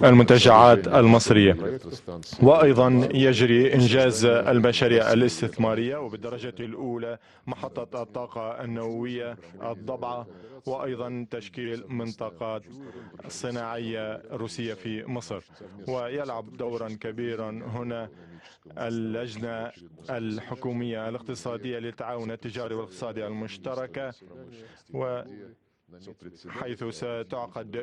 والمنتجعات المصرية. وأيضا يجري إنجاز المشاريع الاستثمارية، وبالدرجة الأولى محطة الطاقة النووية الضبعة، وأيضا تشكيل منطقات صناعية روسية في مصر. ويلعب دورا كبيرا هنا اللجنة الحكومية الاقتصادية للتعاون التجاري والاقتصادي المشتركة، حيث ستعقد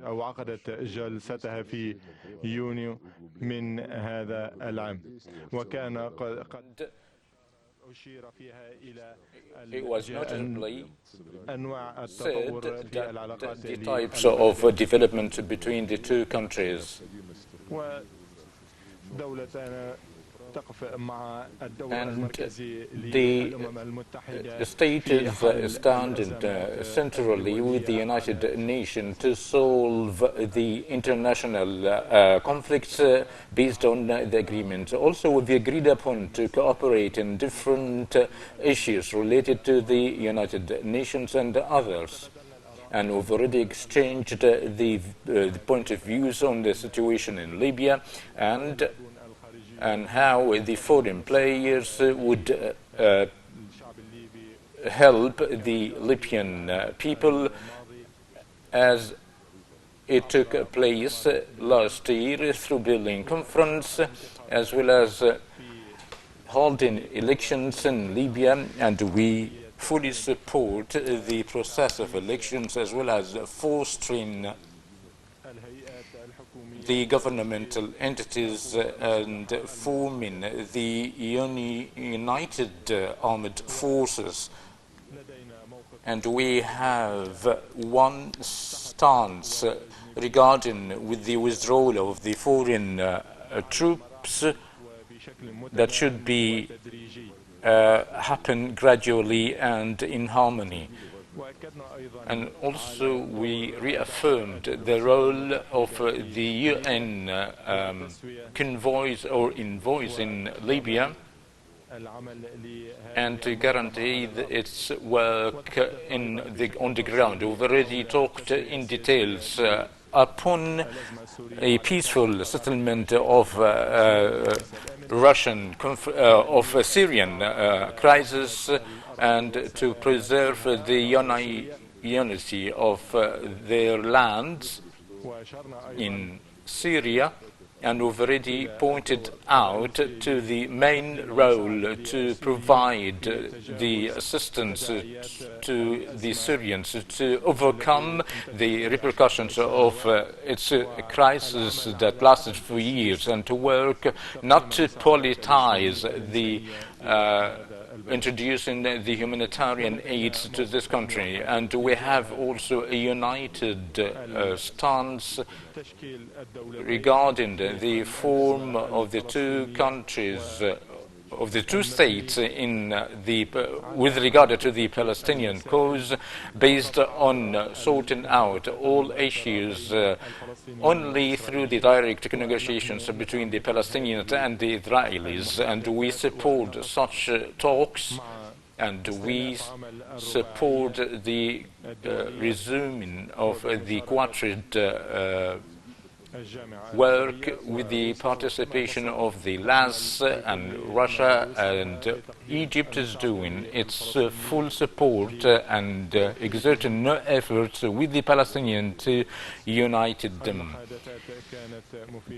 أو عقدت جلستها في يونيو من هذا العام. وكان قد أشير فيها إلى أنواع التطور في العلاقات the types of development between the two countries. ودولتنا تقف مع الدور المركزي للأمم المتحدة. The state is standing centrally with the United Nations to solve the international conflicts based on the agreement. Also, we've agreed upon to cooperate in different issues related to the United Nations and others. And we've already exchanged the point of views on the situation in Libya and how the foreign players would help the Libyan people, as it took place last year through Berlin Conference, as well as holding elections in Libya, and we fully support the process of elections as well as fostering the governmental entities and forming the united armed forces. And we have one stance regarding with the withdrawal of the foreign troops that should be happen gradually and in harmony. And also we reaffirmed the role of the UN convoys or envoys in Libya, and to guarantee its work on the ground. We've already talked in details upon a peaceful settlement of Syrian crisis, and to preserve the unity of their lands in Syria. And we've already pointed out to the main role to provide the assistance to the Syrians to overcome the repercussions of its crisis that lasted for years, and to work not to politicize the introducing the humanitarian aids to this country. And we have also a united stance regarding the form of the two countries, of the two states with regard to the Palestinian cause, based on sorting out all issues only through the direct negotiations between the Palestinians and the Israelis. And we support such talks, and we support the resuming of the quadrilateral work with the participation of the LAS and Russia, and Egypt is doing its full support and exerting no efforts with the Palestinians to unite them.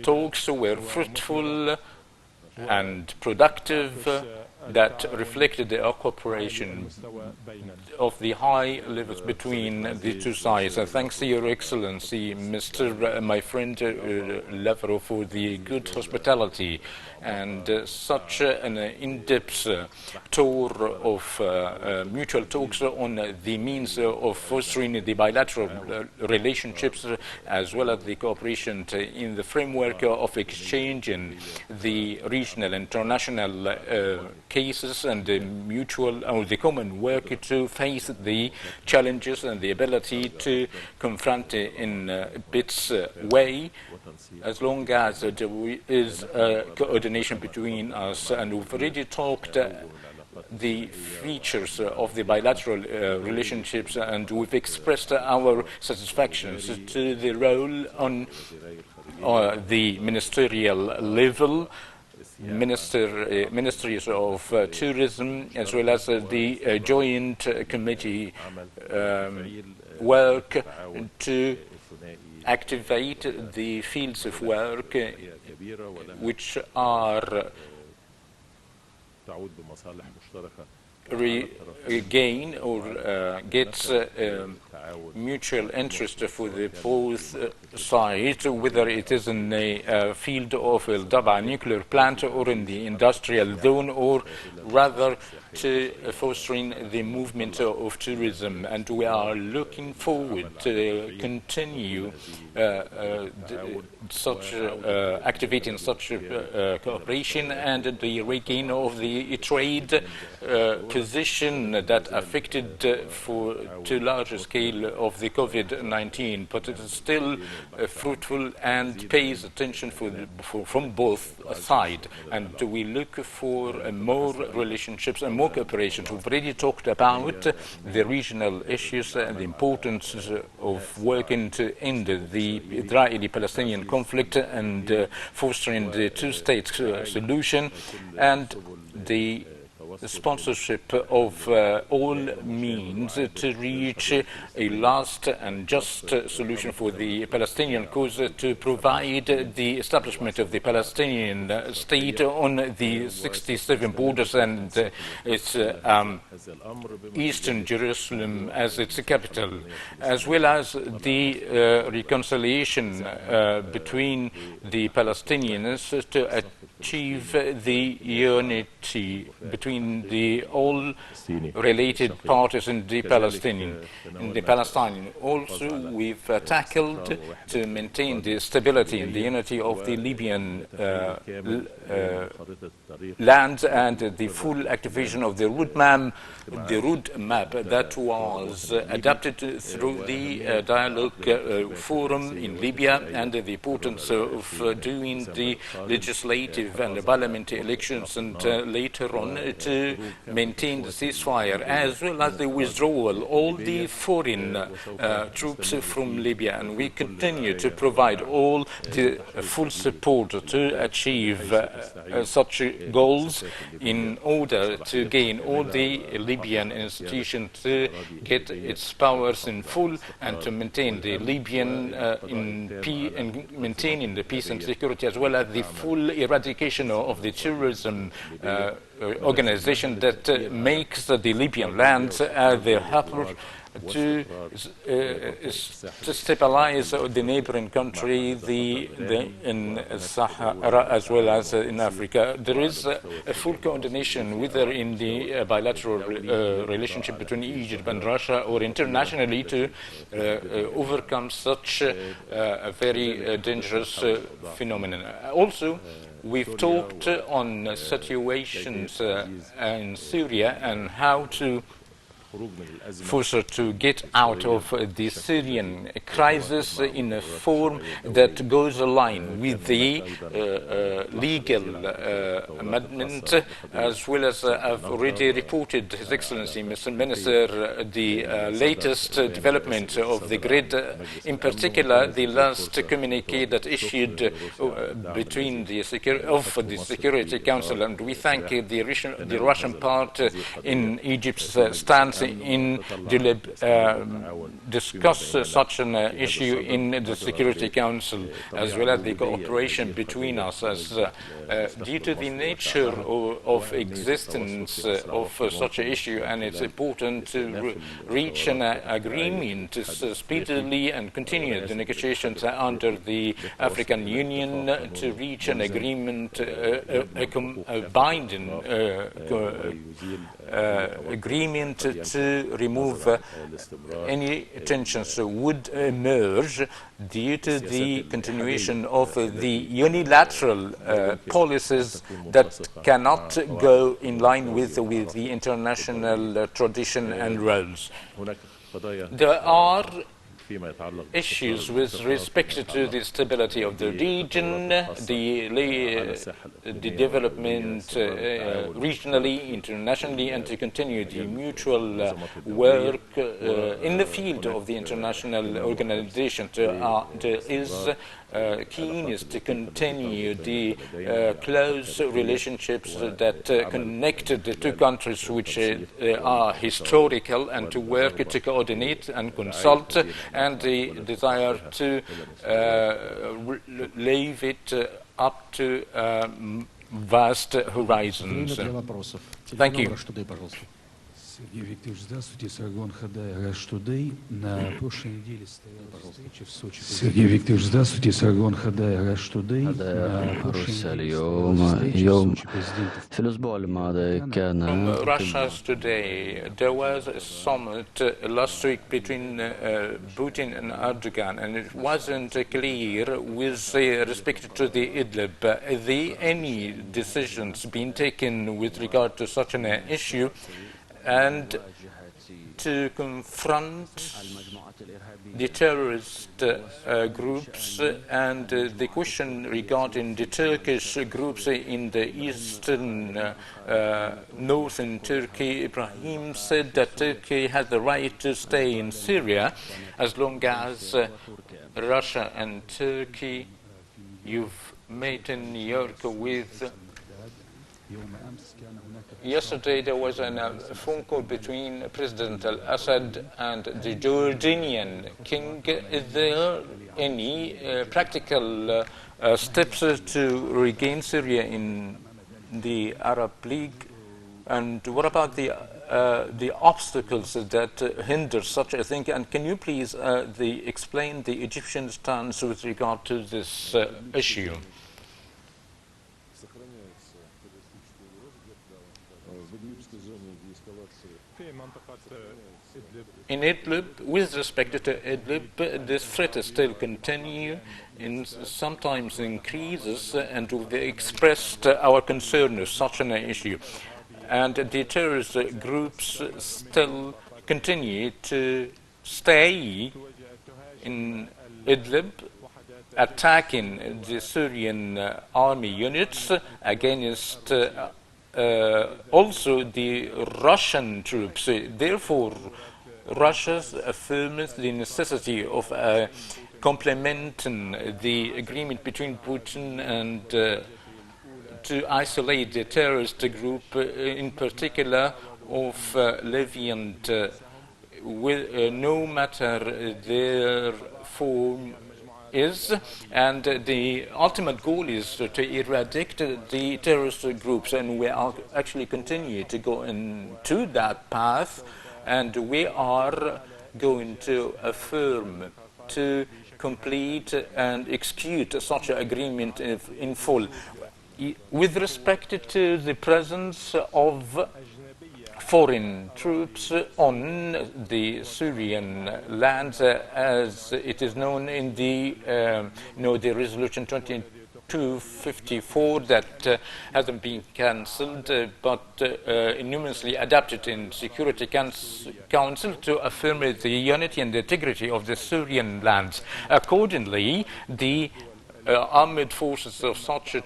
Talks were fruitful and productive, that reflected the cooperation of the high levels between the two sides. Thanks to Your Excellency, my friend Lavrov, for the good hospitality and such an in-depth tour of mutual talks on the means of fostering the bilateral relationships, as well as the cooperation in the framework of exchanging the regional and international cases, and the mutual or the common work to face the challenges and the ability to confront in its way, as long as there is coordination between us. And we've already talked the features of the bilateral relationships, and we've expressed our satisfaction to the role on the ministerial level, ministries of tourism, as well as the joint committee work to activate the fields of work which are regain or gets mutual interest for the both sides, whether it is in a field of a nuclear plant or in the industrial zone, or rather to fostering the movement of tourism. And we are looking forward to continue such activating such cooperation and the regain of the trade position that affected to larger scale of the COVID-19, but it is still fruitful and pays attention from both sides. And we look for more relationships and more cooperation. We've already talked about the regional issues and the importance of working to end the Israeli-Palestinian conflict and fostering the two-state solution, and the sponsorship of all means to reach a last and just solution for the Palestinian cause, to provide the establishment of the Palestinian state on the 67 borders and its eastern Jerusalem as its capital, as well as the reconciliation between the Palestinians to achieve the unity between the all related parties in the Palestine. Also, we've tackled to maintain the stability and the unity of the Libyan lands and the full activation of the route map that was adapted through the dialogue forum in Libya, and the importance of doing the legislative and parliamentary elections, and later on to maintain the ceasefire, as well as the withdrawal all the foreign troops from Libya. And we continue to provide all the full support to achieve such goals in order to gain all the Libyan institutions to get its powers in full and to maintain the Libyan maintaining the peace and security, as well as the full eradication of the terrorism organization that makes the Libyan lands the hub to stabilize the neighboring country, in Sahara as well as in Africa. There is a full coordination, whether in the bilateral relationship between Egypt and Russia or internationally, to overcome such a very dangerous phenomenon. Also, we've talked on situations in Syria and how to force her to get out of the Syrian crisis in a form that goes aligned with the legal amendment, as well as I've already reported, His Excellency, Mr. Minister, the latest development of the grid, in particular the last communique that issued between the Security Council, and we thank the Russian part in Egypt's stance in discuss such an issue in the Security Council, as well as the cooperation between us, as due to the nature of existence of such an issue, and it's important to reach an agreement speedily and continue the negotiations under the African Union to reach an agreement, a binding agreement to remove any tensions would emerge due to the continuation of the unilateral policies that cannot go in line with the international tradition and rules. There are issues with respect to the stability of the region, the development regionally, internationally, and to continue the mutual work in the field of the international organization. There is keenness to continue the close relationships that connect the two countries, which are historical, and to work to coordinate and consult, and the desire to leave it up to vast horizons. Thank you. Сергей Викторович, здравствуйте. Саргон Хадай, Rush Today. На прошлой неделе стояла встреча в Сочи. Сергей Викторович, здравствуйте. Саргон Хадай, Rush Today. На прошлой неделе стояла встреча в Сочи президентов. في الأسبوع الماضي كان Russia's today, there was a summit last week between Putin and Erdogan, and it wasn't clear with respect to the Idlib. Are there any decisions being taken with regard to such an issue and to confront the terrorist groups, and the question regarding the Turkish groups in the eastern, northern Turkey? Ibrahim said that Turkey has the right to stay in Syria as long as Russia and Turkey, you've met in New York with. Yesterday there was a phone call between President al-Assad and the Jordanian king. Is there any practical steps to regain Syria in the Arab League? And what about the obstacles that hinder such a thing? And can you please explain the Egyptian stance with regard to this issue? In Idlib, with respect to Idlib, this threat still continues and sometimes increases, and we've expressed our concern with such an issue. And the terrorist groups still continue to stay in Idlib, attacking the Syrian army units against also the Russian troops. Therefore, Russia affirms the necessity of complementing the agreement between Putin and to isolate the terrorist group, in particular of Levant, no matter their form is, and the ultimate goal is to eradicate the terrorist groups, and we are actually continue to go into that path, and we are going to affirm to complete and execute such an agreement in full. With respect to the presence of foreign troops on the Syrian lands, as it is known in the the resolution 2254 that hasn't been cancelled, but unanimously adopted in Security Council to affirm the unity and the integrity of the Syrian lands. Accordingly, the armed forces of such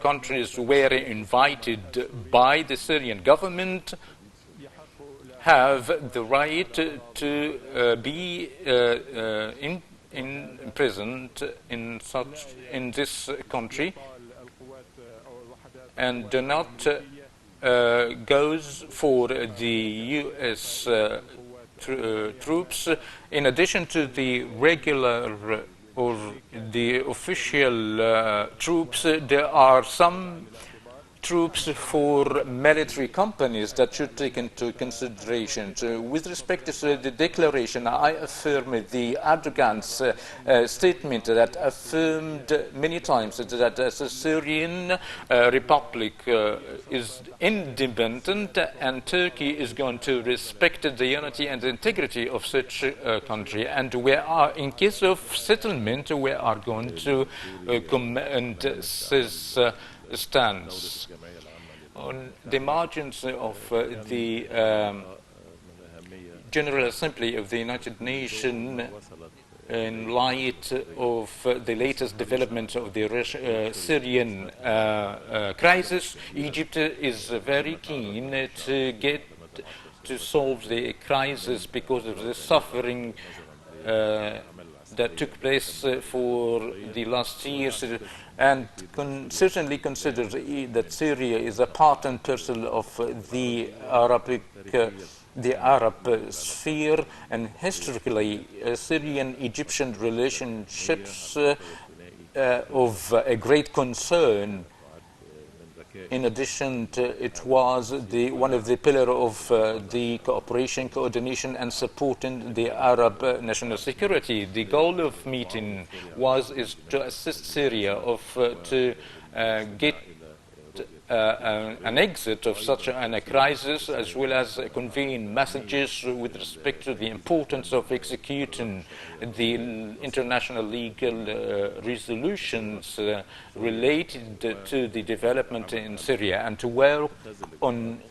countries were invited by the Syrian government, have the right to be imprisoned in this country, and do not goes for the U.S. Troops. In addition to the regular or the official troops, there are some troops for military companies that should take into consideration. With respect to the declaration, I affirm the Erdogan's statement that affirmed many times that the Syrian Republic is independent, and Turkey is going to respect the unity and the integrity of such a country. And we are, in case of settlement, we are going to commend this stance. On the margins of the General Assembly of the United Nations, in light of the latest developments of the Syrian crisis, Egypt is very keen to solve the crisis because of the suffering that took place for the last years, and certainly considers that Syria is a part and parcel of the Arab sphere, and historically Syrian-Egyptian relationships of a great concern. In addition, it was one of the pillars of the cooperation, coordination, and supporting the Arab national security. The goal of meeting is to assist Syria to get an exit of such a crisis, as well as conveying messages with respect to the importance of executing the international legal resolutions related to the development in Syria, and to work on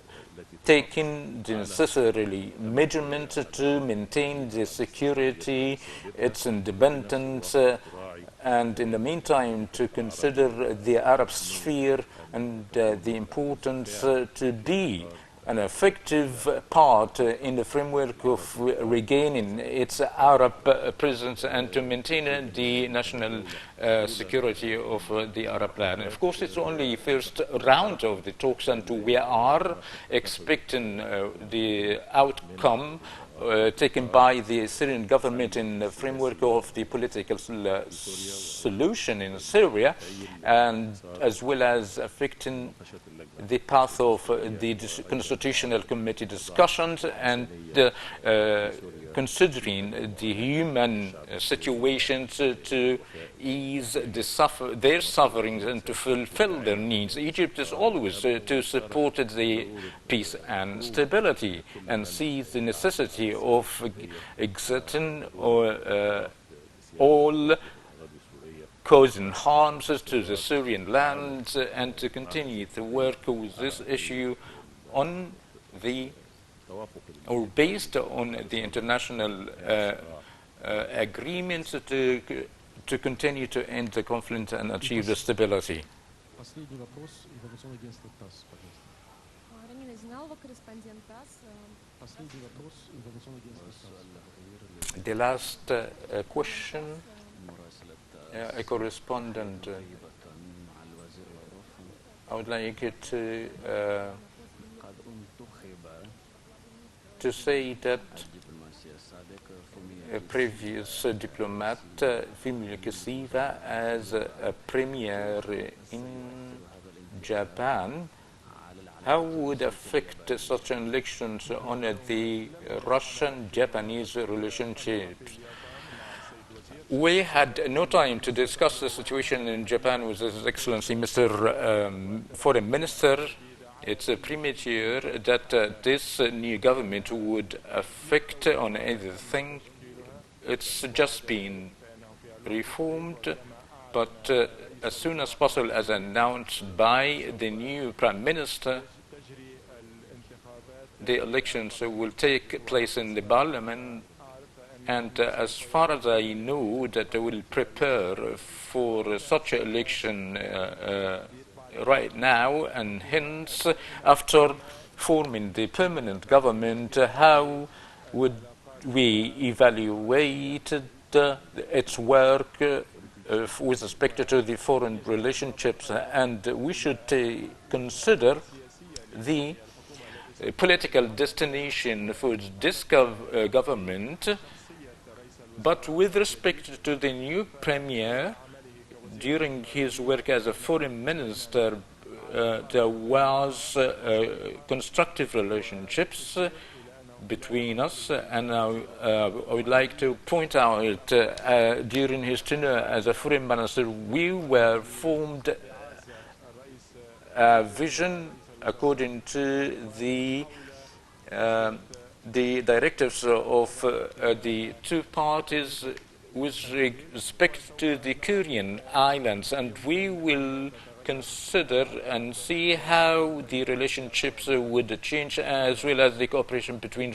taking the necessary measurements to maintain the security, its independence, and in the meantime to consider the Arab sphere and the importance to be an effective part in the framework of regaining its Arab presence and to maintain the national security of the Arab land. Of course, it's only first round of the talks, and we are expecting the outcome taken by the Syrian government in the framework of the political solution in Syria, and as well as affecting the path of the Constitutional Committee discussions, and considering the human situations to ease their sufferings and to fulfill their needs. Egypt is always to support the peace and stability, and sees the necessity of exiting all causing harms to the Syrian lands, and to continue to work with this issue on based on the international agreements to continue to end the conflict and achieve the stability. The last question, a correspondent. I would like to say that a previous diplomat, Fumio Kisiva, as a premier in Japan, how would affect such elections on the Russian-Japanese relationships? We had no time to discuss the situation in Japan with His Excellency Mr. Foreign Minister. It's premature that this new government would affect on anything. It's just been reformed, but as soon as possible, as announced by the new Prime Minister, the elections will take place in the Parliament, and as far as I know, that they will prepare for such an election right now, and hence, after forming the permanent government, how would we evaluate its work with respect to the foreign relationships? And we should consider the political destination for this government, but with respect to the new premier, during his work as a foreign minister, there was constructive relationships between us, and I would like to point out during his tenure as a foreign minister, we were formed a vision according to the directives of the two parties with respect to the Korean islands, and we will consider and see how the relationships would change, as well as the cooperation between